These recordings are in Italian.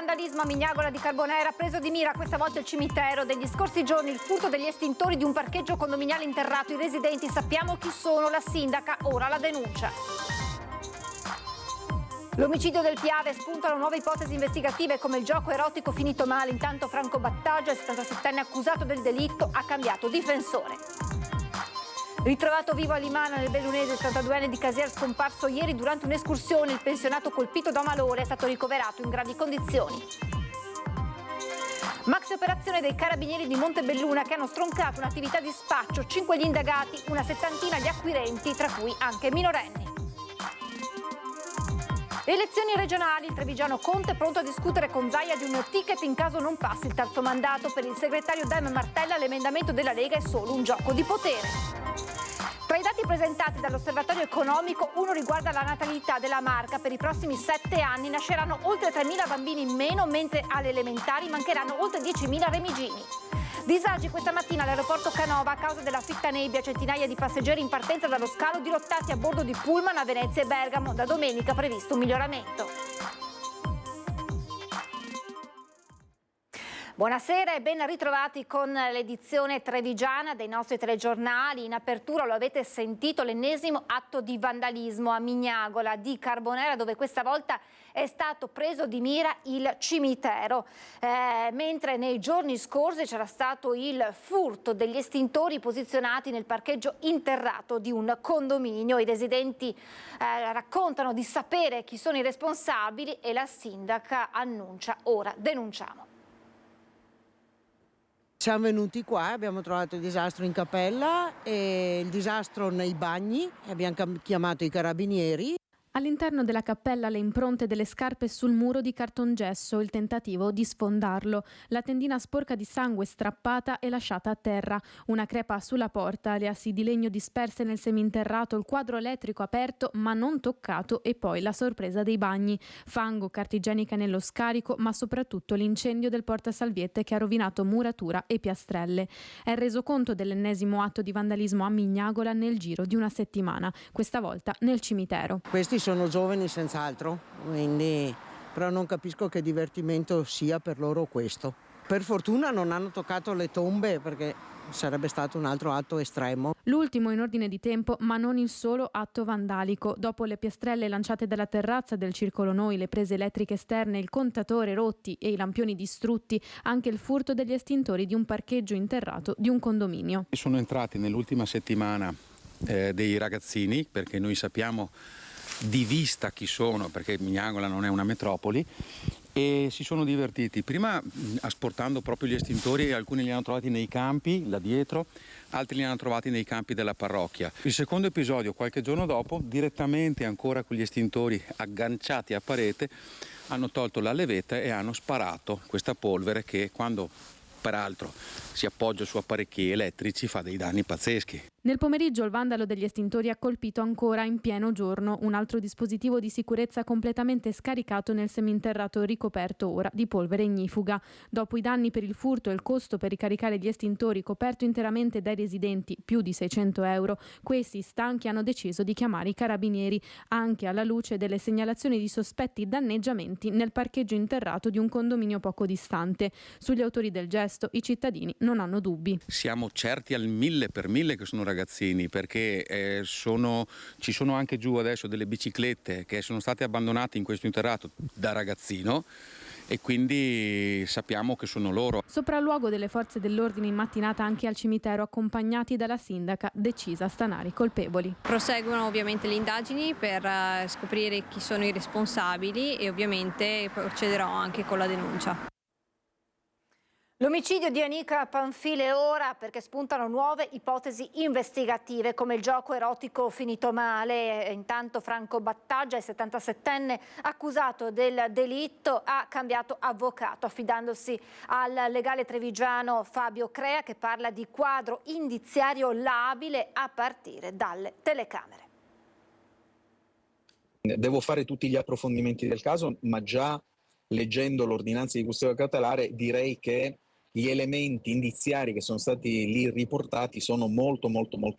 vandalismo a Mignagola di Carbonera, preso di mira questa volta il cimitero. Degli scorsi giorni il furto degli estintori di un parcheggio condominiale interrato. I residenti sappiamo chi sono, la sindaca, ora la denuncia. L'omicidio del Piave, spuntano nuove ipotesi investigative come il gioco erotico finito male. Intanto Franco Battaglia, il 77enne accusato del delitto, ha cambiato difensore. Ritrovato vivo a Limana nel Bellunese, il 72enne di Casier scomparso ieri durante un'escursione. Il pensionato colpito da malore è stato ricoverato in gravi condizioni. Maxi operazione dei carabinieri di Montebelluna che hanno stroncato un'attività di spaccio. 5 gli indagati, una settantina gli acquirenti, tra cui anche minorenni. Elezioni regionali, il trevigiano Conte è pronto a discutere con Zaia di un ticket in caso non passi il terzo mandato. Per il segretario Dem Martella l'emendamento della Lega è solo un gioco di potere. Tra i dati presentati dall'Osservatorio Economico, uno riguarda la natalità della Marca. Per i prossimi 7 anni nasceranno oltre 3.000 bambini in meno, mentre alle elementari mancheranno oltre 10.000 remigini. Disagi questa mattina all'aeroporto Canova a causa della fitta nebbia, centinaia di passeggeri in partenza dallo scalo dirottati a bordo di pullman a Venezia e Bergamo. Da domenica previsto un miglioramento. Buonasera e ben ritrovati con l'edizione trevigiana dei nostri telegiornali. In apertura lo avete sentito, l'ennesimo atto di vandalismo a Mignagola di Carbonera, dove questa volta è stato preso di mira il cimitero, mentre nei giorni scorsi c'era stato il furto degli estintori posizionati nel parcheggio interrato di un condominio. I residenti raccontano di sapere chi sono i responsabili e la sindaca annuncia: ora denunciamo. Siamo venuti qua, abbiamo trovato il disastro in cappella e il disastro nei bagni, abbiamo chiamato i carabinieri. All'interno della cappella le impronte delle scarpe sul muro di cartongesso, il tentativo di sfondarlo, la tendina sporca di sangue strappata e lasciata a terra, una crepa sulla porta, le assi di legno disperse nel seminterrato, il quadro elettrico aperto ma non toccato e poi la sorpresa dei bagni, fango, carta igienica nello scarico, ma soprattutto l'incendio del portasalviette che ha rovinato muratura e piastrelle. È il resoconto dell'ennesimo atto di vandalismo a Mignagola nel giro di una settimana, questa volta nel cimitero. Questi sono giovani senz'altro, quindi però non capisco che divertimento sia per loro questo. Per fortuna non hanno toccato le tombe perché sarebbe stato un altro atto estremo. L'ultimo in ordine di tempo, ma non il solo atto vandalico. Dopo le piastrelle lanciate dalla terrazza del Circolo Noi, le prese elettriche esterne, il contatore rotti e i lampioni distrutti, anche il furto degli estintori di un parcheggio interrato di un condominio. Sono entrati nell'ultima settimana dei ragazzini, perché noi sappiamo di vista chi sono, perché Mignagola non è una metropoli, e si sono divertiti prima asportando proprio gli estintori. Alcuni li hanno trovati nei campi là dietro, altri li hanno trovati nei campi della parrocchia. Il secondo episodio, qualche giorno dopo, direttamente ancora con gli estintori agganciati a parete, hanno tolto la levetta e hanno sparato questa polvere che, quando peraltro si appoggia su apparecchi elettrici, fa dei danni pazzeschi. Nel pomeriggio il vandalo degli estintori ha colpito ancora in pieno giorno un altro dispositivo di sicurezza completamente scaricato nel seminterrato, ricoperto ora di polvere ignifuga. Dopo i danni per il furto e il costo per ricaricare gli estintori coperto interamente dai residenti, più di 600 euro, questi stanchi hanno deciso di chiamare i carabinieri, anche alla luce delle segnalazioni di sospetti danneggiamenti nel parcheggio interrato di un condominio poco distante. Sugli autori del gesto i cittadini non hanno dubbi. Siamo certi al 1000% che sono ragazzini, perché ci sono anche giù adesso delle biciclette che sono state abbandonate in questo interrato da ragazzino, e quindi sappiamo che sono loro. Sopralluogo delle forze dell'ordine in mattinata anche al cimitero, accompagnati dalla sindaca decisa a stanare i colpevoli. Proseguono ovviamente le indagini per scoprire chi sono i responsabili e ovviamente procederò anche con la denuncia. L'omicidio di Anika Panfile ora perché spuntano nuove ipotesi investigative come il gioco erotico finito male. Intanto Franco Battaglia, il 77enne accusato del delitto, ha cambiato avvocato affidandosi al legale trevigiano Fabio Crea, che parla di quadro indiziario labile a partire dalle telecamere. Devo fare tutti gli approfondimenti del caso, ma già leggendo l'ordinanza di custodia cautelare direi che gli elementi indiziari che sono stati lì riportati sono molto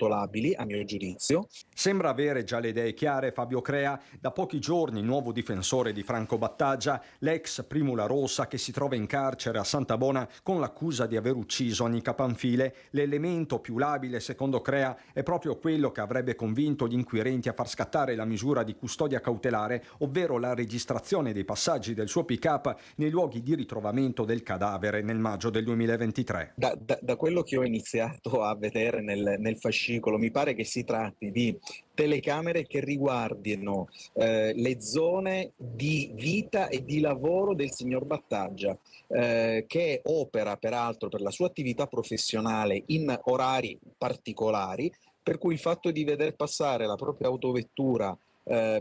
labili, a mio giudizio. Sembra avere già le idee chiare Fabio Crea, da pochi giorni il nuovo difensore di Franco Battaggia, l'ex Primula Rossa che si trova in carcere a Santabona con l'accusa di aver ucciso Annica Panfile. L'elemento più labile, secondo Crea, è proprio quello che avrebbe convinto gli inquirenti a far scattare la misura di custodia cautelare, ovvero la registrazione dei passaggi del suo pick-up nei luoghi di ritrovamento del cadavere nel maggio del 2023. Da quello che ho iniziato a vedere nel fascicolo, mi pare che si tratti di telecamere che riguardino le zone di vita e di lavoro del signor Battaggia, che opera peraltro per la sua attività professionale in orari particolari, per cui il fatto di veder passare la propria autovettura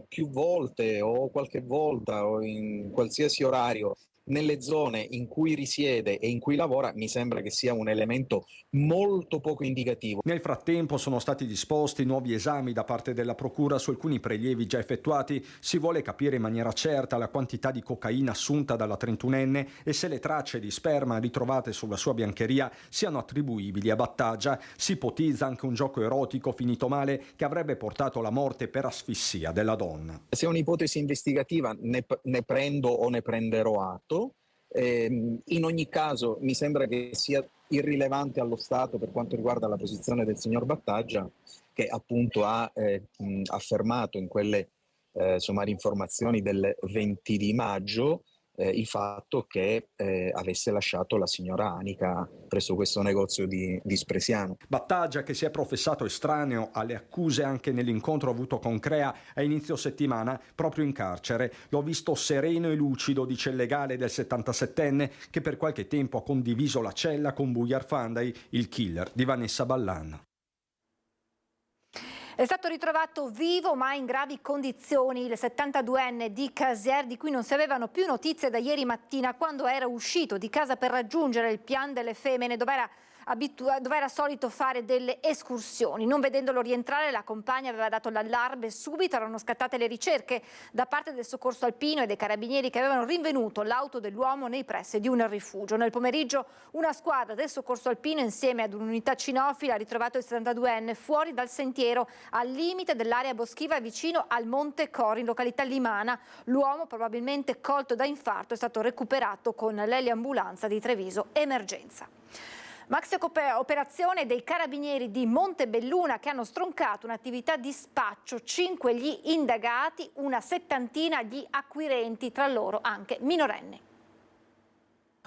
più volte o qualche volta o in qualsiasi orario nelle zone in cui risiede e in cui lavora mi sembra che sia un elemento molto poco indicativo. Nel frattempo sono stati disposti nuovi esami da parte della Procura su alcuni prelievi già effettuati. Si vuole capire in maniera certa la quantità di cocaina assunta dalla 31enne e se le tracce di sperma ritrovate sulla sua biancheria siano attribuibili a Battaggia. Si ipotizza anche un gioco erotico finito male che avrebbe portato alla morte per asfissia della donna. Se è un'ipotesi investigativa ne prendo o ne prenderò atto. In ogni caso mi sembra che sia irrilevante allo Stato per quanto riguarda la posizione del signor Battaggia, che appunto ha affermato in quelle sommarie informazioni del 20 di maggio il fatto che avesse lasciato la signora Anica presso questo negozio di Spresiano. Battaggia, che si è professato estraneo alle accuse anche nell'incontro avuto con Crea a inizio settimana proprio in carcere. L'ho visto sereno e lucido, dice il legale del 77enne che per qualche tempo ha condiviso la cella con Bujar Fandai, il killer di Vanessa Ballan. È stato ritrovato vivo ma in gravi condizioni il 72enne di Casier, di cui non si avevano più notizie da ieri mattina, quando era uscito di casa per raggiungere il Pian delle Femmine, dove era solito fare delle escursioni. Non vedendolo rientrare, la compagna aveva dato l'allarme e subito erano scattate le ricerche da parte del soccorso alpino e dei carabinieri, che avevano rinvenuto l'auto dell'uomo nei pressi di un rifugio. Nel pomeriggio una squadra del soccorso alpino insieme ad un'unità cinofila ha ritrovato il 72enne fuori dal sentiero al limite dell'area boschiva vicino al Monte Cori, in località Limana. L'uomo, probabilmente colto da infarto, è stato recuperato con l'eliambulanza di Treviso Emergenza. Maxi operazione dei carabinieri di Montebelluna, che hanno stroncato un'attività di spaccio. 5 gli indagati, una settantina gli acquirenti, tra loro anche minorenni.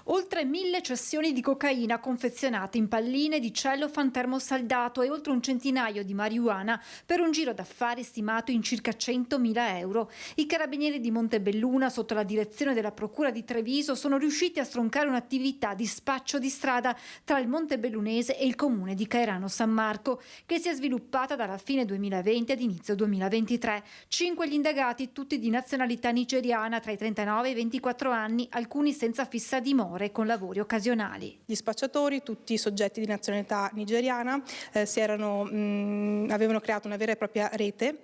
Oltre 1000 cessioni di cocaina confezionate in palline di cellofan termosaldato e oltre un centinaio di marijuana per un giro d'affari stimato in circa 100.000 euro. I carabinieri di Montebelluna, sotto la direzione della Procura di Treviso, sono riusciti a stroncare un'attività di spaccio di strada tra il Montebellunese e il comune di Cairano San Marco, che si è sviluppata dalla fine 2020 ad inizio 2023. 5 gli indagati, tutti di nazionalità nigeriana, tra i 39 e i 24 anni, alcuni senza fissa dimora con lavori occasionali. Gli spacciatori, tutti soggetti di nazionalità nigeriana, avevano creato una vera e propria rete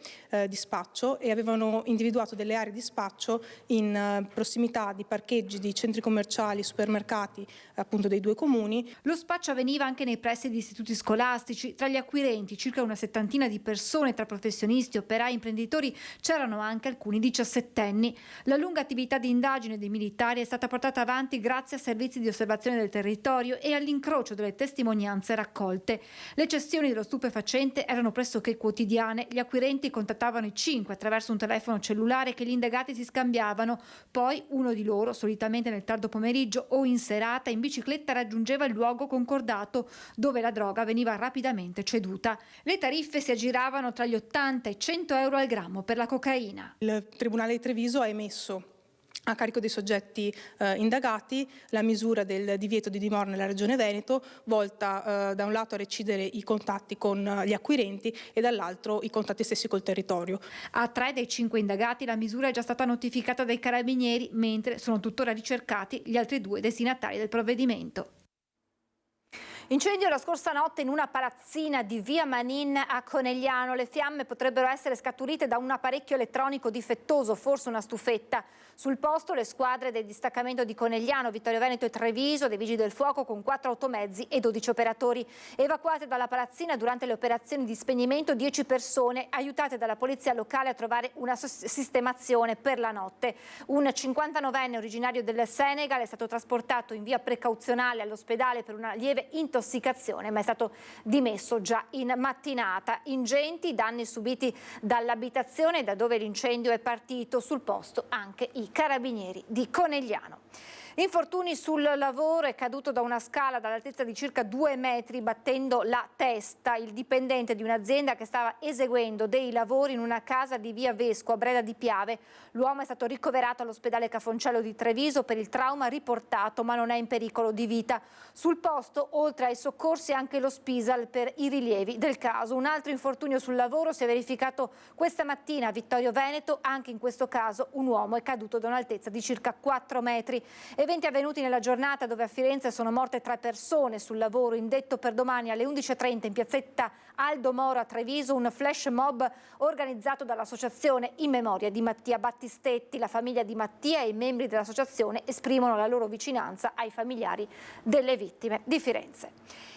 di spaccio e avevano individuato delle aree di spaccio in prossimità di parcheggi di centri commerciali, supermercati appunto dei due comuni. Lo spaccio avveniva anche nei pressi di istituti scolastici. Tra gli acquirenti, circa una settantina di persone, tra professionisti, operai, imprenditori, c'erano anche alcuni 17enni. La lunga attività di indagine dei militari è stata portata avanti grazie a servizi di osservazione del territorio e all'incrocio delle testimonianze raccolte. Le cessioni dello stupefacente erano pressoché quotidiane. Gli acquirenti contattavano i 5 attraverso un telefono cellulare che gli indagati si scambiavano. Poi uno di loro, solitamente nel tardo pomeriggio o in serata, in bicicletta raggiungeva il luogo concordato, dove la droga veniva rapidamente ceduta. Le tariffe si aggiravano tra gli 80 e 100 euro al grammo per la cocaina. Il Tribunale di Treviso ha emesso a carico dei soggetti indagati la misura del divieto di dimora nella Regione Veneto, volta da un lato a recidere i contatti con gli acquirenti e dall'altro i contatti stessi col territorio. A 3 dei 5 indagati la misura è già stata notificata dai carabinieri, mentre sono tuttora ricercati gli altri 2 destinatari del provvedimento. Incendio la scorsa notte in una palazzina di via Manin a Conegliano. Le fiamme potrebbero essere scaturite da un apparecchio elettronico difettoso, forse una stufetta. Sul posto le squadre del distaccamento di Conegliano, Vittorio Veneto e Treviso, dei Vigili del Fuoco con 4 automezzi e 12 operatori. Evacuate dalla palazzina durante le operazioni di spegnimento 10 persone, aiutate dalla polizia locale a trovare una sistemazione per la notte. Un 59enne originario del Senegal è stato trasportato in via precauzionale all'ospedale per una lieve intossicazione, ma è stato dimesso già in mattinata. Ingenti danni subiti dall'abitazione da dove l'incendio è partito, sul posto anche i carabinieri di Conegliano. Infortuni sul lavoro, è caduto da una scala dall'altezza di circa 2 metri battendo la testa il dipendente di un'azienda che stava eseguendo dei lavori in una casa di via Vesco a Breda di Piave. L'uomo è stato ricoverato all'ospedale Cafoncello di Treviso per il trauma riportato, ma non è in pericolo di vita. Sul posto, oltre ai soccorsi, anche lo Spisal per i rilievi del caso. Un altro infortunio sul lavoro si è verificato questa mattina a Vittorio Veneto. Anche in questo caso un uomo è caduto da un'altezza di circa 4 metri. Eventi avvenuti nella giornata dove a Firenze sono morte 3 persone sul lavoro. Indetto per domani alle 11:30 in piazzetta Aldo Moro a Treviso un flash mob organizzato dall'associazione in memoria di Mattia Battistetti. La famiglia di Mattia e i membri dell'associazione esprimono la loro vicinanza ai familiari delle vittime di Firenze.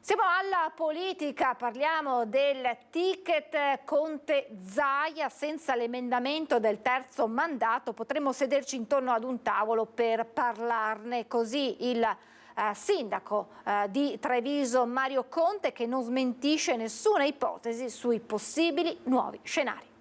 Siamo alla politica, parliamo del ticket Conte-Zaia. Senza l'emendamento del terzo mandato potremmo sederci intorno ad un tavolo per parlarne. Così il sindaco di Treviso Mario Conte, che non smentisce nessuna ipotesi sui possibili nuovi scenari.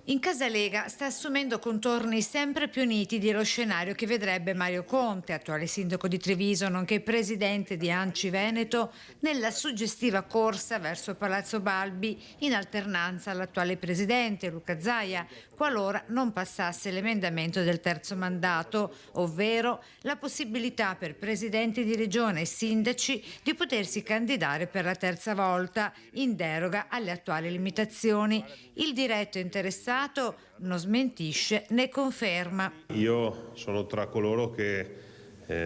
In Casa Lega sta assumendo contorni sempre più nitidi lo scenario che vedrebbe Mario Conte, attuale sindaco di Treviso, nonché presidente di ANCI Veneto, nella suggestiva corsa verso Palazzo Balbi in alternanza all'attuale presidente Luca Zaia, qualora non passasse l'emendamento del terzo mandato, ovvero la possibilità per presidenti di regione e sindaci di potersi candidare per la terza volta in deroga alle attuali limitazioni. Il diretto interessato non smentisce né conferma. Io sono tra coloro che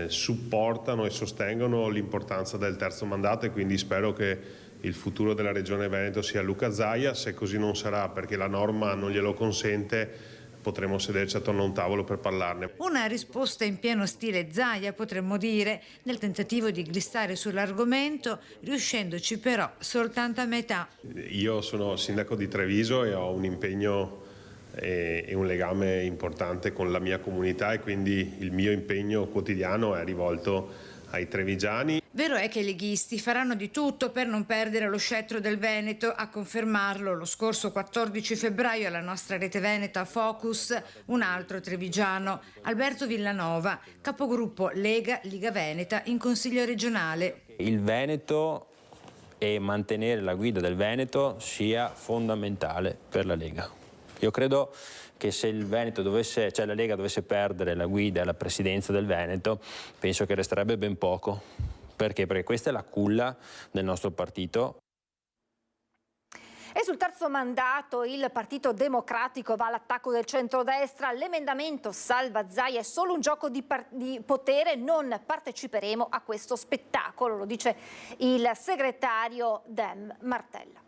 supportano e sostengono l'importanza del terzo mandato e quindi spero che il futuro della Regione Veneto sia Luca Zaia. Se così non sarà, perché la norma non glielo consente, potremo sederci attorno a un tavolo per parlarne. Una risposta in pieno stile Zaia, potremmo dire, nel tentativo di glissare sull'argomento, riuscendoci però soltanto a metà. Io sono sindaco di Treviso e ho un impegno e un legame importante con la mia comunità e quindi il mio impegno quotidiano è rivolto ai trevigiani. Vero è che i leghisti faranno di tutto per non perdere lo scettro del Veneto. A confermarlo lo scorso 14 febbraio alla nostra rete Veneta Focus un altro trevigiano, Alberto Villanova, capogruppo Lega Liga Veneta in Consiglio regionale. Il Veneto e mantenere la guida del Veneto sia fondamentale per la Lega. Io credo che se il Veneto dovesse, cioè la Lega dovesse perdere la guida e la presidenza del Veneto, penso che resterebbe ben poco. Perché? Perché questa è la culla del nostro partito. E sul terzo mandato il Partito Democratico va all'attacco del centrodestra. L'emendamento salva Zaia è solo un gioco di potere, non parteciperemo a questo spettacolo, lo dice il segretario Dem Martella.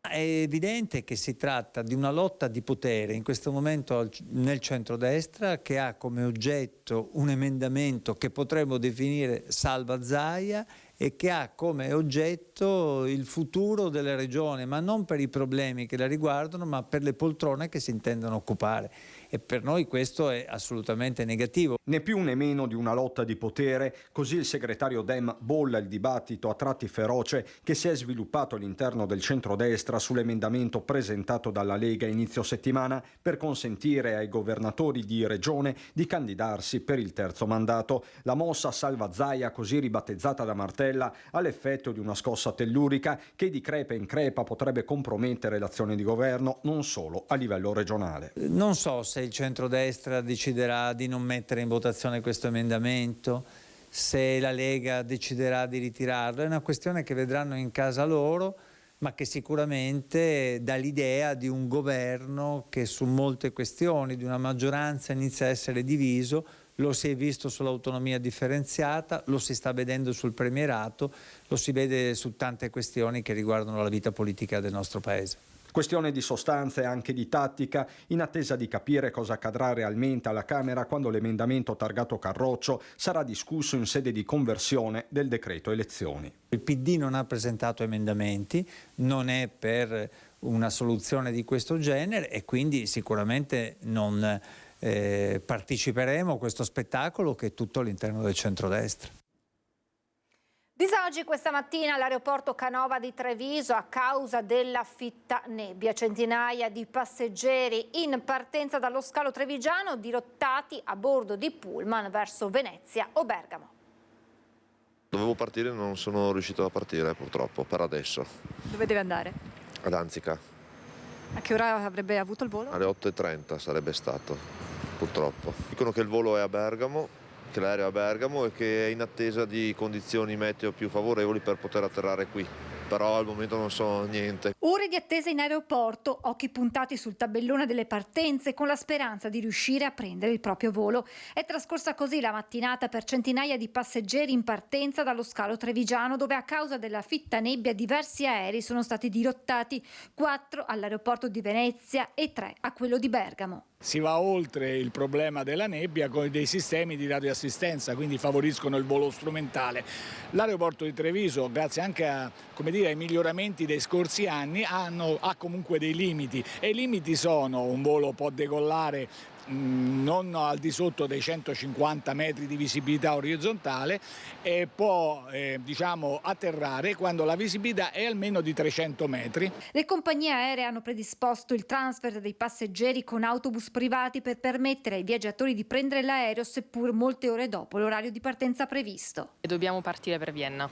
È evidente che si tratta di una lotta di potere in questo momento nel centrodestra che ha come oggetto un emendamento che potremmo definire salva Zaia e che ha come oggetto il futuro della regione, ma non per i problemi che la riguardano, ma per le poltrone che si intendono occupare. E per noi questo è assolutamente negativo. Né più né meno di una lotta di potere, così il segretario Dem bolla il dibattito a tratti feroce che si è sviluppato all'interno del centrodestra sull'emendamento presentato dalla Lega inizio settimana per consentire ai governatori di regione di candidarsi per il terzo mandato. La mossa salva Zaia, così ribattezzata da Martella, ha l'effetto di una scossa tellurica che di crepa in crepa potrebbe compromettere l'azione di governo non solo a livello regionale. Non so se il centrodestra deciderà di non mettere in votazione questo emendamento, se la Lega deciderà di ritirarlo, è una questione che vedranno in casa loro, ma che sicuramente dà l'idea di un governo che su molte questioni, di una maggioranza inizia a essere diviso, lo si è visto sull'autonomia differenziata, lo si sta vedendo sul premierato, lo si vede su tante questioni che riguardano la vita politica del nostro Paese. Questione di sostanza e anche di tattica, in attesa di capire cosa accadrà realmente alla Camera quando l'emendamento targato Carroccio sarà discusso in sede di conversione del decreto elezioni. Il PD non ha presentato emendamenti, non è per una soluzione di questo genere e quindi sicuramente non parteciperemo a questo spettacolo che è tutto all'interno del centrodestra. Disagi questa mattina all'aeroporto Canova di Treviso a causa della fitta nebbia. Centinaia di passeggeri in partenza dallo scalo trevigiano dirottati a bordo di pullman verso Venezia o Bergamo. Dovevo partire, non sono riuscito a partire purtroppo per adesso. Dove deve andare? Ad Anzica. A che ora avrebbe avuto il volo? Alle 8:30 sarebbe stato, purtroppo. Dicono che il volo è a Bergamo, che l'aereo è a Bergamo e che è in attesa di condizioni meteo più favorevoli per poter atterrare qui. Però al momento non so niente. Ore di attesa in aeroporto, occhi puntati sul tabellone delle partenze con la speranza di riuscire a prendere il proprio volo. È trascorsa così la mattinata per centinaia di passeggeri in partenza dallo scalo trevigiano, dove a causa della fitta nebbia diversi aerei sono stati dirottati, 4 all'aeroporto di Venezia e 3 a quello di Bergamo. Si va oltre il problema della nebbia con dei sistemi di radioassistenza, quindi favoriscono il volo strumentale. L'aeroporto di Treviso, grazie anche ai miglioramenti dei scorsi anni, ha comunque dei limiti, e i limiti sono: un volo può decollare non al di sotto dei 150 metri di visibilità orizzontale e può atterrare quando la visibilità è almeno di 300 metri. Le compagnie aeree hanno predisposto il transfer dei passeggeri con autobus privati per permettere ai viaggiatori di prendere l'aereo seppur molte ore dopo l'orario di partenza previsto. Dobbiamo partire per Vienna.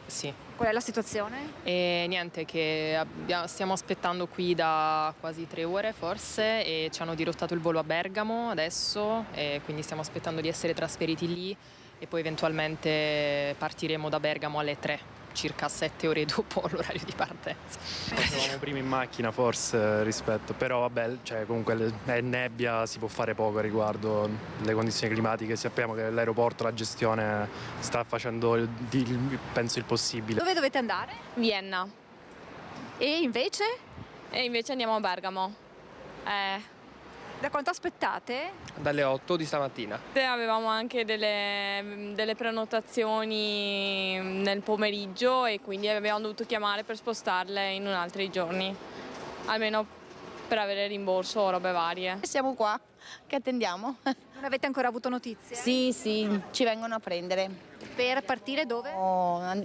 Sì. Qual è la situazione? E niente, che stiamo aspettando qui da quasi 3 ore forse e ci hanno dirottato il volo a Bergamo adesso e quindi stiamo aspettando di essere trasferiti lì e poi eventualmente partiremo da Bergamo alle 3. Circa 7 ore dopo l'orario di partenza. Eravamo prima in macchina forse rispetto, però vabbè, comunque è nebbia, si può fare poco riguardo le condizioni climatiche. Sappiamo che l'aeroporto, la gestione sta facendo penso il possibile. Dove dovete andare? Vienna. E invece? E invece andiamo a Bergamo. Da quanto aspettate? Dalle 8 di stamattina. Avevamo anche delle prenotazioni nel pomeriggio e quindi abbiamo dovuto chiamare per spostarle in altri giorni, almeno per avere rimborso o robe varie. Siamo qua, che attendiamo. Non avete ancora avuto notizie? Sì, ci vengono a prendere. Per partire dove?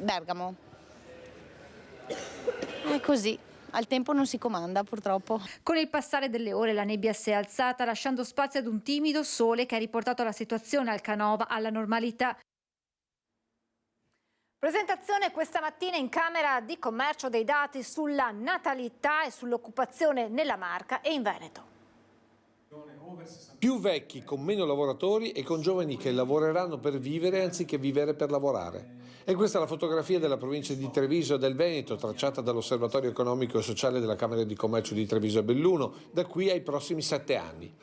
Bergamo. È così. Al tempo non si comanda, purtroppo. Con il passare delle ore la nebbia si è alzata, lasciando spazio ad un timido sole che ha riportato la situazione al Canova alla normalità. Presentazione questa mattina in Camera di Commercio dei dati sulla natalità e sull'occupazione nella Marca e in Veneto. Più vecchi con meno lavoratori e con giovani che lavoreranno per vivere anziché vivere per lavorare. E questa è la fotografia della provincia di Treviso e del Veneto, tracciata dall'Osservatorio Economico e Sociale della Camera di Commercio di Treviso e Belluno, da qui ai prossimi 7 anni.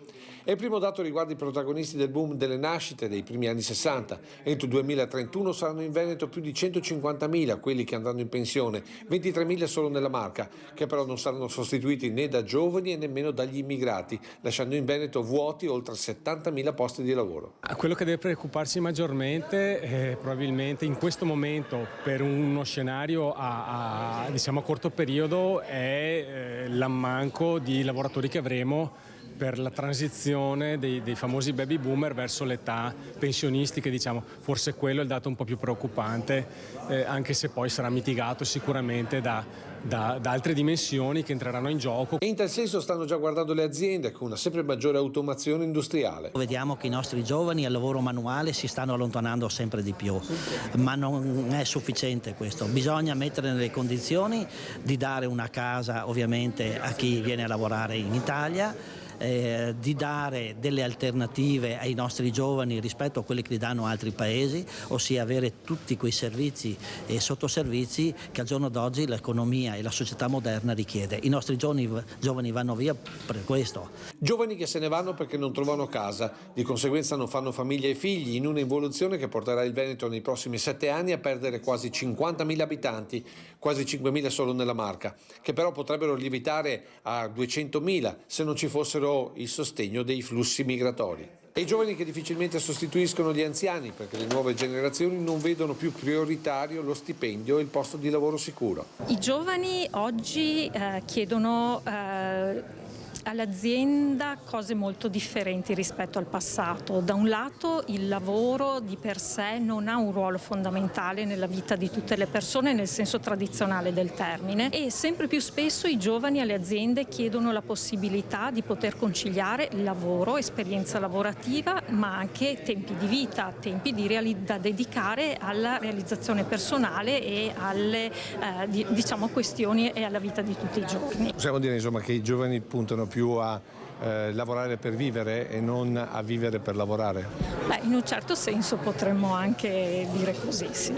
E il primo dato riguarda i protagonisti del boom delle nascite dei primi anni 60. Entro il 2031 saranno in Veneto più di 150.000 quelli che andranno in pensione, 23.000 solo nella Marca, che però non saranno sostituiti né da giovani e nemmeno dagli immigrati, lasciando in Veneto vuoti oltre 70.000 posti di lavoro. Quello che deve preoccuparsi maggiormente probabilmente in questo momento per uno scenario a corto periodo è l'ammanco di lavoratori che avremo per la transizione dei famosi baby boomer verso l'età pensionistiche, forse quello è il dato un po' più preoccupante, anche se poi sarà mitigato sicuramente da altre dimensioni che entreranno in gioco. E in tal senso stanno già guardando le aziende con una sempre maggiore automazione industriale. Vediamo che i nostri giovani al lavoro manuale si stanno allontanando sempre di più, ma non è sufficiente questo, bisogna mettere nelle condizioni di dare una casa ovviamente a chi viene a lavorare in Italia, di dare delle alternative ai nostri giovani rispetto a quelli che li danno altri paesi, ossia avere tutti quei servizi e sottoservizi che al giorno d'oggi l'economia e la società moderna richiede. I nostri giovani vanno via per questo. Giovani che se ne vanno perché non trovano casa, di conseguenza non fanno famiglia e figli, in un'involuzione che porterà il Veneto nei prossimi 7 anni a perdere quasi 50.000 abitanti, quasi 5.000 solo nella Marca, che però potrebbero lievitare a 200.000 se non ci fossero il sostegno dei flussi migratori. E i giovani che difficilmente sostituiscono gli anziani, perché le nuove generazioni non vedono più prioritario lo stipendio e il posto di lavoro sicuro. I giovani oggi chiedono all'azienda cose molto differenti rispetto al passato. Da un lato il lavoro di per sé non ha un ruolo fondamentale nella vita di tutte le persone nel senso tradizionale del termine, e sempre più spesso i giovani alle aziende chiedono la possibilità di poter conciliare lavoro, esperienza lavorativa, ma anche tempi di vita, tempi da dedicare alla realizzazione personale e alle questioni e alla vita di tutti i giorni. Possiamo dire insomma che i giovani puntano più a lavorare per vivere e non a vivere per lavorare? Beh, in un certo senso potremmo anche dire così, sì.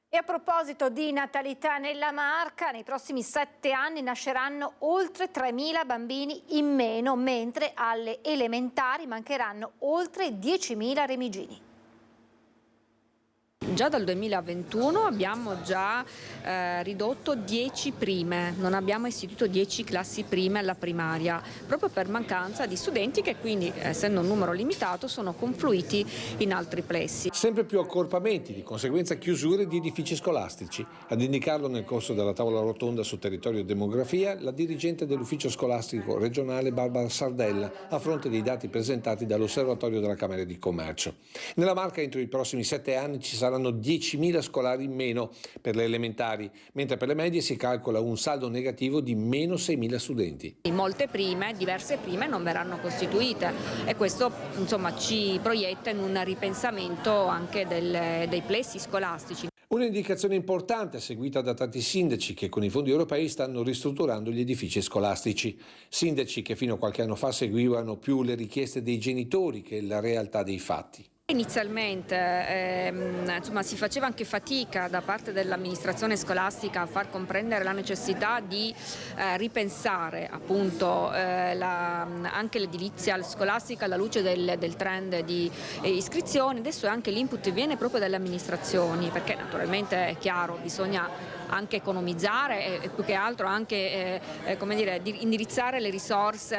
E a proposito di natalità nella Marca, nei prossimi 7 anni nasceranno oltre 3.000 bambini in meno, mentre alle elementari mancheranno oltre 10.000 remigini. Già dal 2021 abbiamo già ridotto 10 prime, non abbiamo istituito 10 classi prime alla primaria, proprio per mancanza di studenti che quindi, essendo un numero limitato, sono confluiti in altri plessi. Sempre più accorpamenti, di conseguenza chiusure di edifici scolastici. Ad indicarlo nel corso della tavola rotonda su territorio e demografia, la dirigente dell'ufficio scolastico regionale Barbara Sardella, a fronte dei dati presentati dall'Osservatorio della Camera di Commercio. Nella Marca entro i prossimi 7 anni ci saranno 10.000 scolari in meno per le elementari, mentre per le medie si calcola un saldo negativo di meno 6.000 studenti. Molte prime, diverse prime non verranno costituite e questo insomma ci proietta in un ripensamento anche dei plessi scolastici. Un'indicazione importante seguita da tanti sindaci che con i fondi europei stanno ristrutturando gli edifici scolastici. Sindaci che fino a qualche anno fa seguivano più le richieste dei genitori che la realtà dei fatti. Inizialmente si faceva anche fatica da parte dell'amministrazione scolastica a far comprendere la necessità di ripensare appunto anche l'edilizia scolastica alla luce del trend di iscrizioni. Adesso anche l'input viene proprio dalle amministrazioni, perché naturalmente è chiaro, bisogna anche economizzare e più che altro anche indirizzare le risorse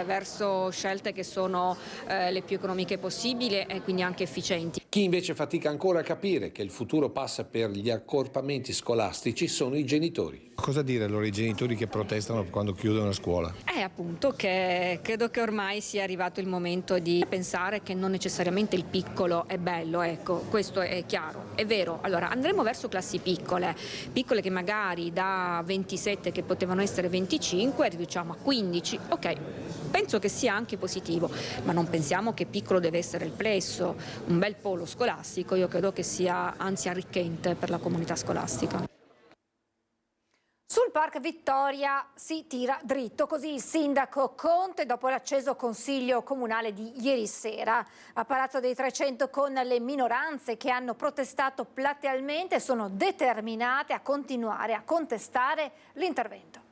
verso scelte che sono le più economiche possibili e quindi anche efficienti. Chi invece fatica ancora a capire che il futuro passa per gli accorpamenti scolastici sono i genitori. Cosa dire allora ai genitori che protestano quando chiudono la scuola? Appunto che credo che ormai sia arrivato il momento di pensare che non necessariamente il piccolo è bello, ecco, questo è chiaro, è vero. Allora andremo verso classi piccole che magari da 27 che potevano essere 25 riduciamo a 15, ok, penso che sia anche positivo, ma non pensiamo che piccolo deve essere il plesso, un bel polo scolastico io credo che sia anzi arricchente per la comunità scolastica. Sul Parc Vittoria si tira dritto, così il sindaco Conte dopo l'acceso consiglio comunale di ieri sera. A Palazzo dei 300 con le minoranze che hanno protestato platealmente sono determinate a continuare a contestare l'intervento.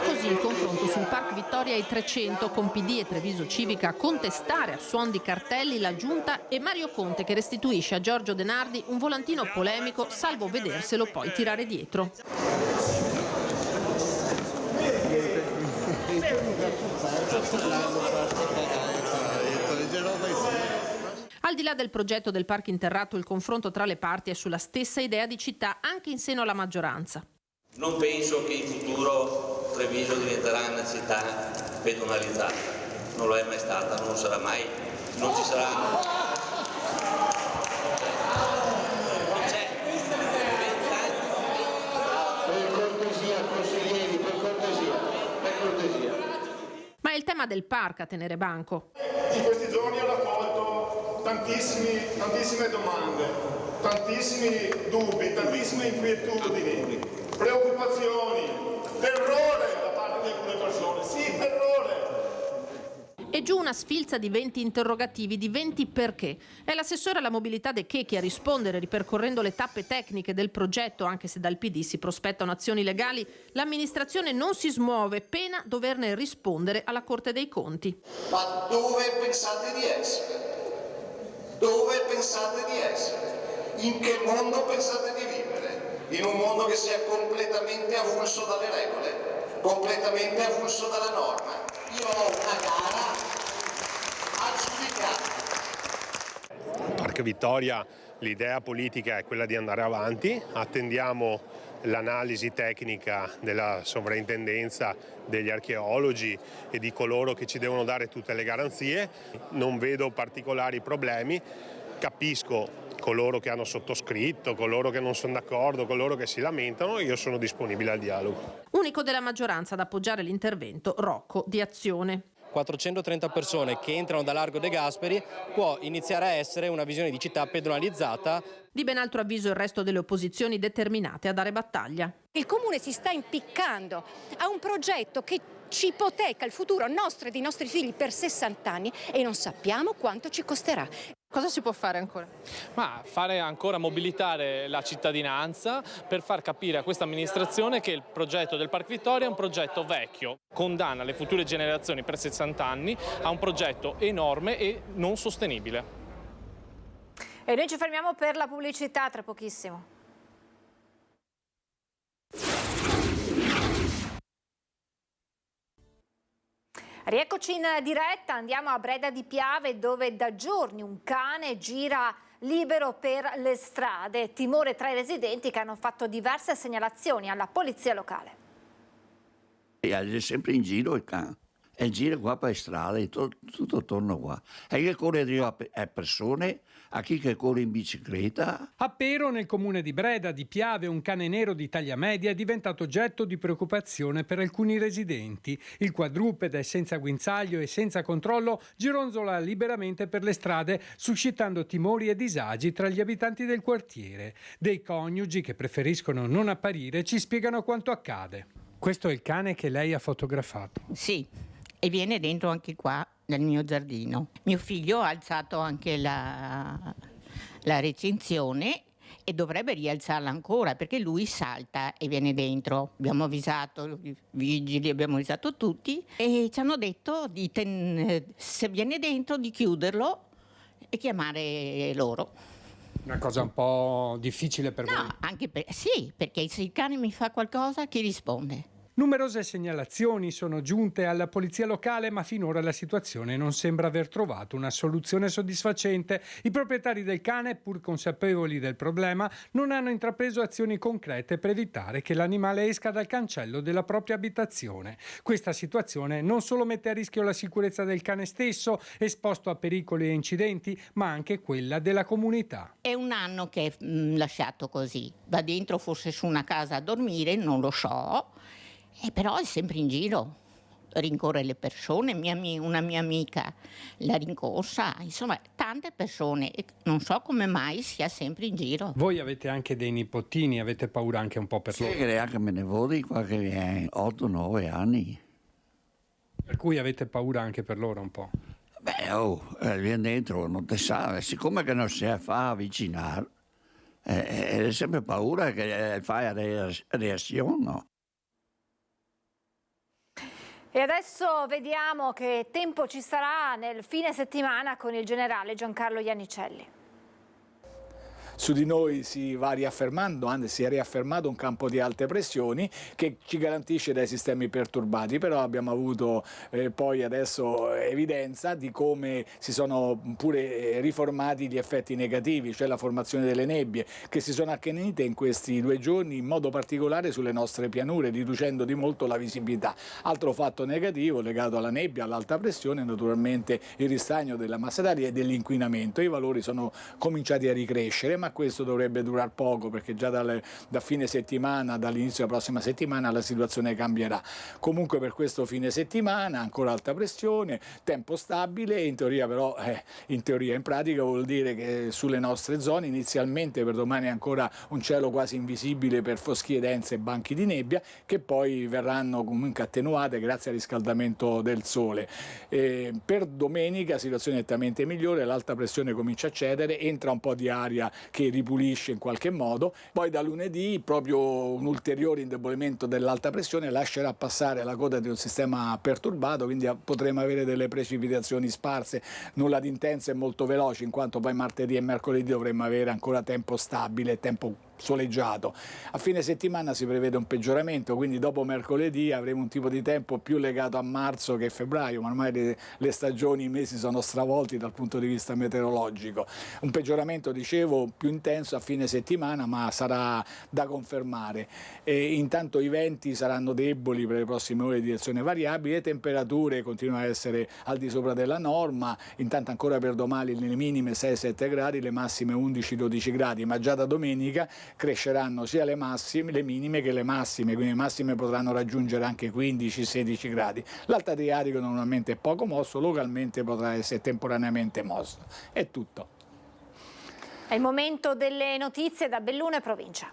Così il confronto sul Parc Vittoria ai 300 con PD e Treviso Civica a contestare a suon di cartelli la giunta e Mario Conte che restituisce a Giorgio De Nardi un volantino polemico salvo vederselo poi tirare dietro. Al di là del progetto del parco interrato, il confronto tra le parti è sulla stessa idea di città anche in seno alla maggioranza. Non penso che in futuro Treviso diventerà una città pedonalizzata, non lo è mai stata, non lo sarà mai, non ci saranno. Per cortesia, consiglieri, per cortesia. Ma è il tema del parco a tenere banco. in questi giorni ho raccolto tantissime domande, tantissimi dubbi, tantissime inquietudini, preoccupazioni, terrore da parte di alcune persone. Sì, terrore. E giù una sfilza di 20 interrogativi, di 20 perché. È l'assessore alla mobilità De Checchi a rispondere, ripercorrendo le tappe tecniche del progetto, anche se dal PD si prospettano azioni legali. L'amministrazione non si smuove, pena doverne rispondere alla Corte dei Conti. Ma dove pensate di essere? Dove pensate di essere? In che mondo pensate di vivere? In un mondo che sia completamente avulso dalle regole, completamente avulso dalla norma. Io ho una gara aggiudicata. Parco Vittoria, l'idea politica è quella di andare avanti, attendiamo l'analisi tecnica della sovrintendenza, degli archeologi e di coloro che ci devono dare tutte le garanzie. Non vedo particolari problemi, capisco coloro che hanno sottoscritto, coloro che non sono d'accordo, coloro che si lamentano, io sono disponibile al dialogo. Unico della maggioranza ad appoggiare l'intervento, Rocco di Azione. 430 persone che entrano da Largo De Gasperi può iniziare a essere una visione di città pedonalizzata. Di ben altro avviso il resto delle opposizioni determinate a dare battaglia. Il Comune si sta impiccando a un progetto che ci ipoteca il futuro nostro e dei nostri figli per 60 anni e non sappiamo quanto ci costerà. Cosa si può fare ancora? Ma fare ancora mobilitare la cittadinanza per far capire a questa amministrazione che il progetto del Parco Vittoria è un progetto vecchio, condanna le future generazioni per 60 anni a un progetto enorme e non sostenibile. E noi ci fermiamo per la pubblicità tra pochissimo. Rieccoci in diretta, andiamo a Breda di Piave dove da giorni un cane gira libero per le strade. Timore tra i residenti che hanno fatto diverse segnalazioni alla polizia locale. È sempre in giro il cane, e gira qua per le strade, tutto attorno qua. E che corre a persone, a chi che corre in bicicletta. A Pero, nel comune di Breda di Piave, un cane nero di taglia media è diventato oggetto di preoccupazione per alcuni residenti. Il quadrupede, senza guinzaglio e senza controllo, gironzola liberamente per le strade, suscitando timori e disagi tra gli abitanti del quartiere. Dei coniugi che preferiscono non apparire ci spiegano quanto accade. Questo è il cane che lei ha fotografato? Sì, e viene dentro anche qua nel mio giardino. Mio figlio ha alzato anche la recinzione e dovrebbe rialzarla ancora perché lui salta e viene dentro. Abbiamo avvisato i vigili, abbiamo avvisato tutti e ci hanno detto se viene dentro di chiuderlo e chiamare loro. Una cosa un po' difficile per voi? No, sì, perché se il cane mi fa qualcosa, chi risponde? Numerose segnalazioni sono giunte alla polizia locale, ma finora la situazione non sembra aver trovato una soluzione soddisfacente. I proprietari del cane, pur consapevoli del problema, non hanno intrapreso azioni concrete per evitare che l'animale esca dal cancello della propria abitazione. Questa situazione non solo mette a rischio la sicurezza del cane stesso, esposto a pericoli e incidenti, ma anche quella della comunità. È un anno che è lasciato così. Va dentro forse su una casa a dormire, non lo so. Però è sempre in giro, rincorre le persone, una mia amica la rincorsa, insomma tante persone, non so come mai sia sempre in giro. Voi avete anche dei nipotini, avete paura anche un po' per loro? Sì, anche me ne vodi qua che ha 8-9 anni. Per cui avete paura anche per loro un po'? Beh, viene dentro, non ti sa, siccome che non si fa avvicinare, è sempre paura che fai reazione, no? E adesso vediamo che tempo ci sarà nel fine settimana con il generale Giancarlo Iannicelli. Su di noi si va riaffermando, anzi si è riaffermato un campo di alte pressioni che ci garantisce dai sistemi perturbati, però abbiamo avuto poi adesso evidenza di come si sono pure riformati gli effetti negativi, cioè la formazione delle nebbie che si sono accanite in questi 2 giorni, in modo particolare sulle nostre pianure, riducendo di molto la visibilità. Altro fatto negativo legato alla nebbia, all'alta pressione, naturalmente il ristagno della massa d'aria e dell'inquinamento. I valori sono cominciati a ricrescere, ma ma questo dovrebbe durare poco, perché già da fine settimana, dall'inizio della prossima settimana, la situazione cambierà. Comunque per questo fine settimana ancora alta pressione, tempo stabile, in teoria però, in pratica vuol dire che sulle nostre zone inizialmente per domani ancora un cielo quasi invisibile per foschie dense e banchi di nebbia, che poi verranno comunque attenuate grazie al riscaldamento del sole. Per domenica situazione nettamente migliore, l'alta pressione comincia a cedere, entra un po' di aria che ripulisce in qualche modo, poi da lunedì proprio un ulteriore indebolimento dell'alta pressione lascerà passare la coda di un sistema perturbato, quindi potremo avere delle precipitazioni sparse, nulla di intense e molto veloci, in quanto poi martedì e mercoledì dovremmo avere ancora tempo stabile, tempo soleggiato. A fine settimana si prevede un peggioramento, quindi dopo mercoledì avremo un tipo di tempo più legato a marzo che a febbraio, ma ormai le stagioni, i mesi sono stravolti dal punto di vista meteorologico. Un peggioramento, dicevo, più intenso a fine settimana, ma sarà da confermare. Intanto i venti saranno deboli per le prossime ore di direzione variabile, le temperature continuano a essere al di sopra della norma, intanto ancora per domani le minime 6-7 gradi, le massime 11-12 gradi, ma già da domenica cresceranno sia le minime che le massime, quindi le massime potranno raggiungere anche 15-16 gradi. L'Alto Adriatico normalmente è poco mosso, localmente potrà essere temporaneamente mosso. È tutto. È il momento delle notizie da Belluno e provincia.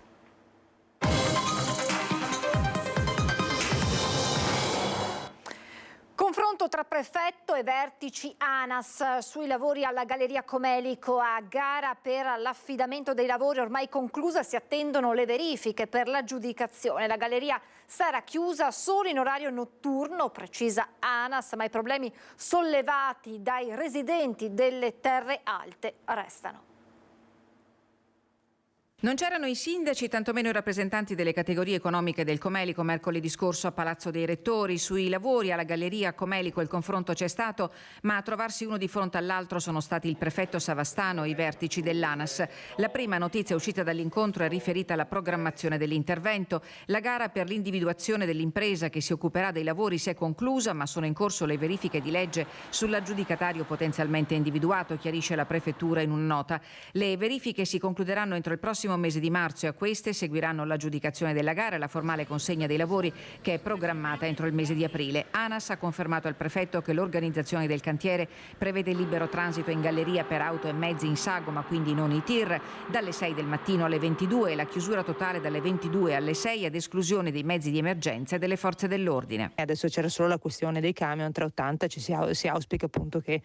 Confronto tra prefetto e vertici ANAS sui lavori alla Galleria Comelico. A gara per l'affidamento dei lavori ormai conclusa si attendono le verifiche per l'aggiudicazione. La galleria sarà chiusa solo in orario notturno, precisa ANAS, ma i problemi sollevati dai residenti delle terre alte restano. Non c'erano i sindaci, tantomeno i rappresentanti delle categorie economiche del Comelico mercoledì scorso a Palazzo dei Rettori. Sui lavori alla Galleria Comelico il confronto c'è stato, ma a trovarsi uno di fronte all'altro sono stati il prefetto Savastano e i vertici dell'ANAS. La prima notizia uscita dall'incontro è riferita alla programmazione dell'intervento. La gara per l'individuazione dell'impresa che si occuperà dei lavori si è conclusa, ma sono in corso le verifiche di legge sull'aggiudicatario potenzialmente individuato, chiarisce la prefettura in una nota. Le verifiche si concluderanno entro il prossimo mese di marzo e a queste seguiranno l'aggiudicazione della gara e la formale consegna dei lavori che è programmata entro il mese di aprile. ANAS ha confermato al prefetto che l'organizzazione del cantiere prevede il libero transito in galleria per auto e mezzi in sagoma, quindi non i tir, dalle 6 del mattino alle 22 e la chiusura totale dalle 22 alle 6 ad esclusione dei mezzi di emergenza e delle forze dell'ordine. Adesso c'era solo la questione dei camion 380, si auspica appunto che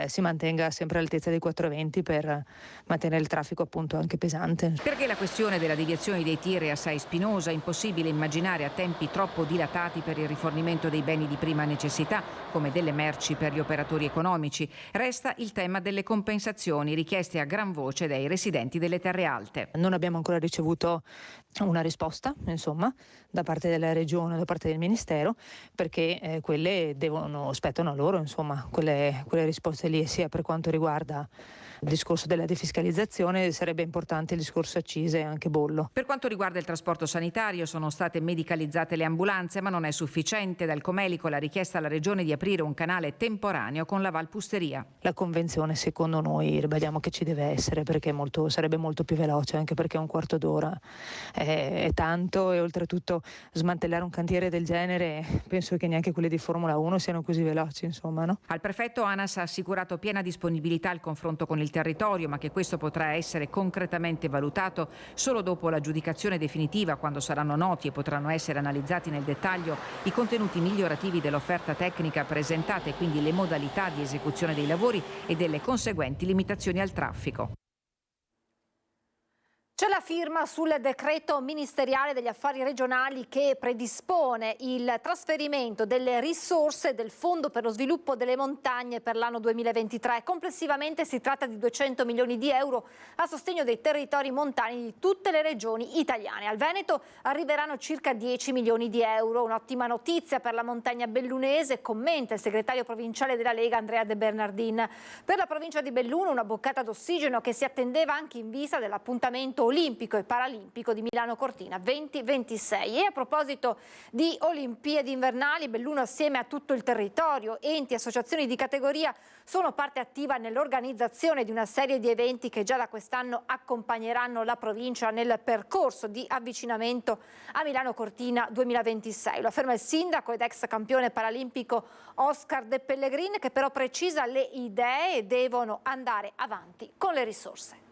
si mantenga sempre all'altezza dei 420 per mantenere il traffico appunto anche pesante. Perché la questione della deviazione dei tir è assai spinosa, impossibile immaginare a tempi troppo dilatati per il rifornimento dei beni di prima necessità, come delle merci per gli operatori economici. Resta il tema delle compensazioni richieste a gran voce dai residenti delle terre alte. Non abbiamo ancora ricevuto una risposta, insomma, da parte della Regione, da parte del Ministero, perché quelle spettano a loro, insomma, quelle risposte lì, sia per quanto riguarda il discorso della defiscalizzazione, sarebbe importante il discorso accise e anche bollo. Per quanto riguarda il trasporto sanitario, sono state medicalizzate le ambulanze, ma non è sufficiente. Dal Comelico la richiesta alla Regione di aprire un canale temporaneo con la Valpusteria. La convenzione, secondo noi, ribadiamo che ci deve essere, perché sarebbe molto più veloce, anche perché un quarto d'ora è tanto, e oltretutto smantellare un cantiere del genere, penso che neanche quelli di Formula 1 siano così veloci, insomma, no? Al prefetto ANAS ha assicurato piena disponibilità al confronto con il territorio, ma che questo potrà essere concretamente valutato solo dopo l'aggiudicazione definitiva, quando saranno noti e potranno essere analizzati nel dettaglio i contenuti migliorativi dell'offerta tecnica presentata e quindi le modalità di esecuzione dei lavori e delle conseguenti limitazioni al traffico. C'è la firma sul decreto ministeriale degli affari regionali che predispone il trasferimento delle risorse del Fondo per lo sviluppo delle montagne per l'anno 2023. Complessivamente si tratta di 200 milioni di euro a sostegno dei territori montani di tutte le regioni italiane. Al Veneto arriveranno circa 10 milioni di euro. Un'ottima notizia per la montagna bellunese, commenta il segretario provinciale della Lega Andrea De Bernardin. Per la provincia di Belluno una boccata d'ossigeno che si attendeva anche in vista dell'appuntamento olimpico e paralimpico di Milano Cortina 2026. E a proposito di Olimpiadi invernali, Belluno assieme a tutto il territorio, enti e associazioni di categoria sono parte attiva nell'organizzazione di una serie di eventi che già da quest'anno accompagneranno la provincia nel percorso di avvicinamento a Milano Cortina 2026. Lo afferma il sindaco ed ex campione paralimpico Oscar De Pellegrin, che però precisa le idee devono andare avanti con le risorse.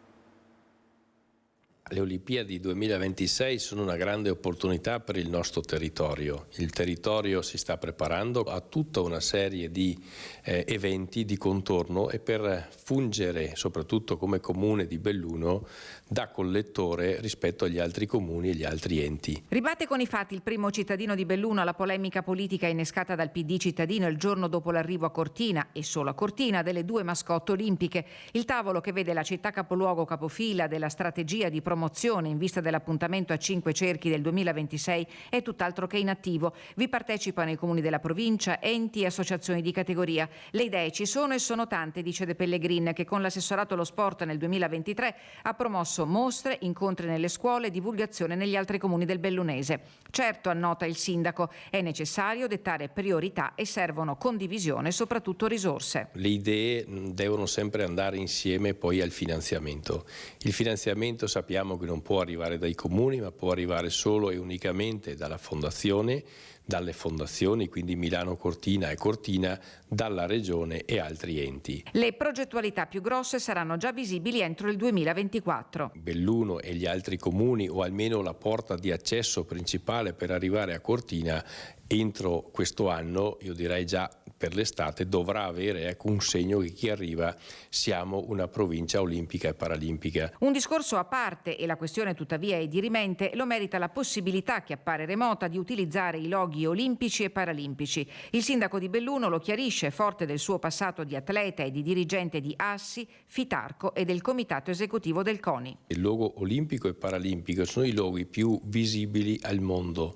Le Olimpiadi 2026 sono una grande opportunità per il nostro territorio. Il territorio si sta preparando a tutta una serie di eventi di contorno e per fungere soprattutto come comune di Belluno da collettore rispetto agli altri comuni e gli altri enti. Ribatte con i fatti il primo cittadino di Belluno alla polemica politica innescata dal PD cittadino il giorno dopo l'arrivo a Cortina, e solo a Cortina, delle 2 mascotte olimpiche. Il tavolo che vede la città capoluogo capofila della strategia di promozione in vista dell'appuntamento a 5 cerchi del 2026 è tutt'altro che inattivo. Vi partecipano i comuni della provincia, enti e associazioni di categoria. Le idee ci sono e sono tante, dice De Pellegrin, che con l'assessorato allo sport nel 2023 ha promosso mostre, incontri nelle scuole, divulgazione negli altri comuni del Bellunese. Certo, annota il sindaco, è necessario dettare priorità e servono condivisione e soprattutto risorse. Le idee devono sempre andare insieme poi al finanziamento. Il finanziamento sappiamo che non può arrivare dai comuni, ma può arrivare solo e unicamente dalla fondazione, dalle fondazioni, quindi Milano Cortina e Cortina, dalla Regione e altri enti. Le progettualità più grosse saranno già visibili entro il 2024. Belluno e gli altri comuni, o almeno la porta di accesso principale per arrivare a Cortina, entro questo anno, io direi già per l'estate, dovrà avere un segno che chi arriva siamo una provincia olimpica e paralimpica. Un discorso a parte, e la questione tuttavia è dirimente, lo merita la possibilità, che appare remota, di utilizzare i loghi olimpici e paralimpici. Il sindaco di Belluno lo chiarisce, forte del suo passato di atleta e di dirigente di Assi, Fitarco e del comitato esecutivo del CONI. Il logo olimpico e paralimpico sono i loghi più visibili al mondo.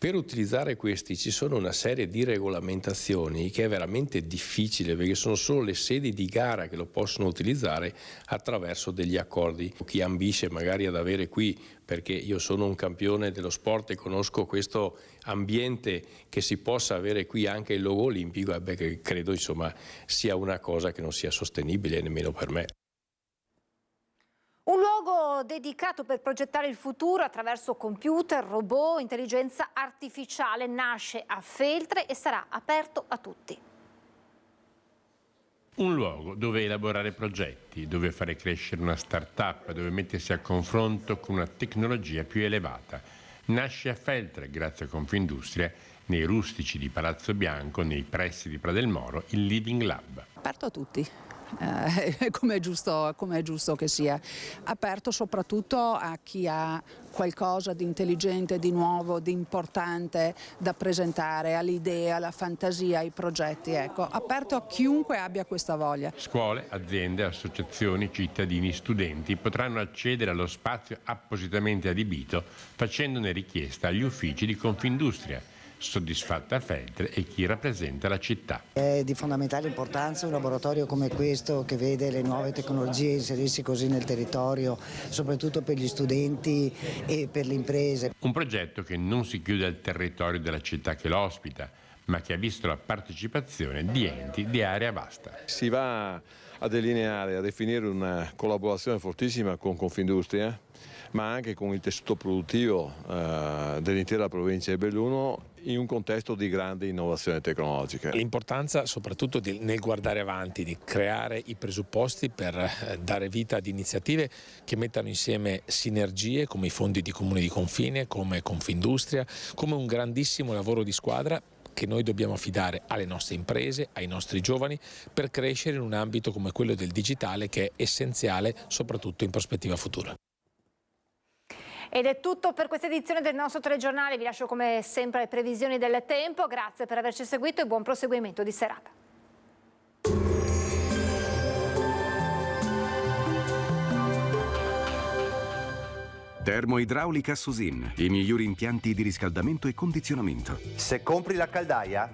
Per utilizzare questi ci sono una serie di regolamentazioni che è veramente difficile, perché sono solo le sedi di gara che lo possono utilizzare attraverso degli accordi. Chi ambisce magari ad avere qui, perché io sono un campione dello sport e conosco questo ambiente, che si possa avere qui anche il logo olimpico, che credo insomma sia una cosa che non sia sostenibile nemmeno per me. Un luogo dedicato per progettare il futuro attraverso computer, robot, intelligenza artificiale nasce a Feltre e sarà aperto a tutti. Un luogo dove elaborare progetti, dove fare crescere una start-up, dove mettersi a confronto con una tecnologia più elevata. Nasce a Feltre, grazie a Confindustria, nei rustici di Palazzo Bianco, nei pressi di Pra del Moro, il Living Lab. Aperto a tutti. Come è giusto che sia, aperto soprattutto a chi ha qualcosa di intelligente, di nuovo, di importante da presentare, all'idea, alla fantasia, ai progetti, ecco, aperto a chiunque abbia questa voglia. Scuole, aziende, associazioni, cittadini, studenti potranno accedere allo spazio appositamente adibito facendone richiesta agli uffici di Confindustria. Soddisfatta Feltre e chi rappresenta la città. È di fondamentale importanza un laboratorio come questo, che vede le nuove tecnologie inserirsi così nel territorio, soprattutto per gli studenti e per le imprese. Un progetto che non si chiude al territorio della città che lo ospita, ma che ha visto la partecipazione di enti di area vasta. Si va a delineare, a definire una collaborazione fortissima con Confindustria, ma anche con il tessuto produttivo dell'intera provincia di Belluno, in un contesto di grande innovazione tecnologica. L'importanza soprattutto nel guardare avanti, di creare i presupposti per dare vita ad iniziative che mettano insieme sinergie come i fondi di comuni di confine, come Confindustria, come un grandissimo lavoro di squadra che noi dobbiamo affidare alle nostre imprese, ai nostri giovani, per crescere in un ambito come quello del digitale, che è essenziale soprattutto in prospettiva futura. Ed è tutto per questa edizione del nostro telegiornale. Vi lascio come sempre le previsioni del tempo. Grazie per averci seguito e buon proseguimento di serata. Termoidraulica Susin, i migliori impianti di riscaldamento e condizionamento. Se compri la caldaia,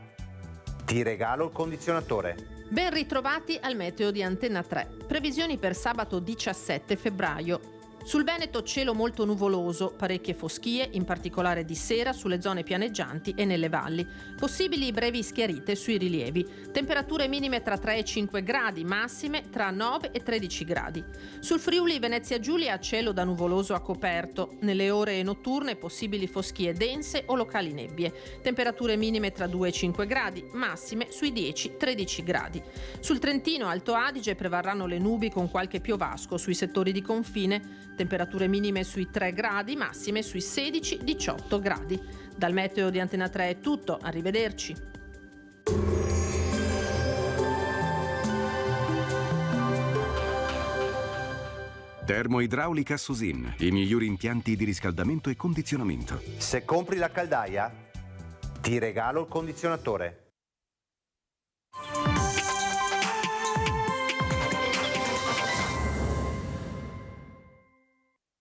ti regalo il condizionatore. Ben ritrovati al meteo di Antenna 3. Previsioni per sabato 17 febbraio. Sul Veneto cielo molto nuvoloso, parecchie foschie, in particolare di sera sulle zone pianeggianti e nelle valli. Possibili brevi schiarite sui rilievi. Temperature minime tra 3 e 5 gradi, massime tra 9 e 13 gradi. Sul Friuli Venezia Giulia cielo da nuvoloso a coperto. Nelle ore notturne possibili foschie dense o locali nebbie. Temperature minime tra 2 e 5 gradi, massime sui 10-13 gradi. Sul Trentino Alto Adige prevarranno le nubi con qualche piovasco sui settori di confine. Temperature minime sui 3 gradi, massime sui 16-18 gradi. Dal meteo di Antena 3 è tutto, arrivederci. Termoidraulica Susin, i migliori impianti di riscaldamento e condizionamento. Se compri la caldaia, ti regalo il condizionatore.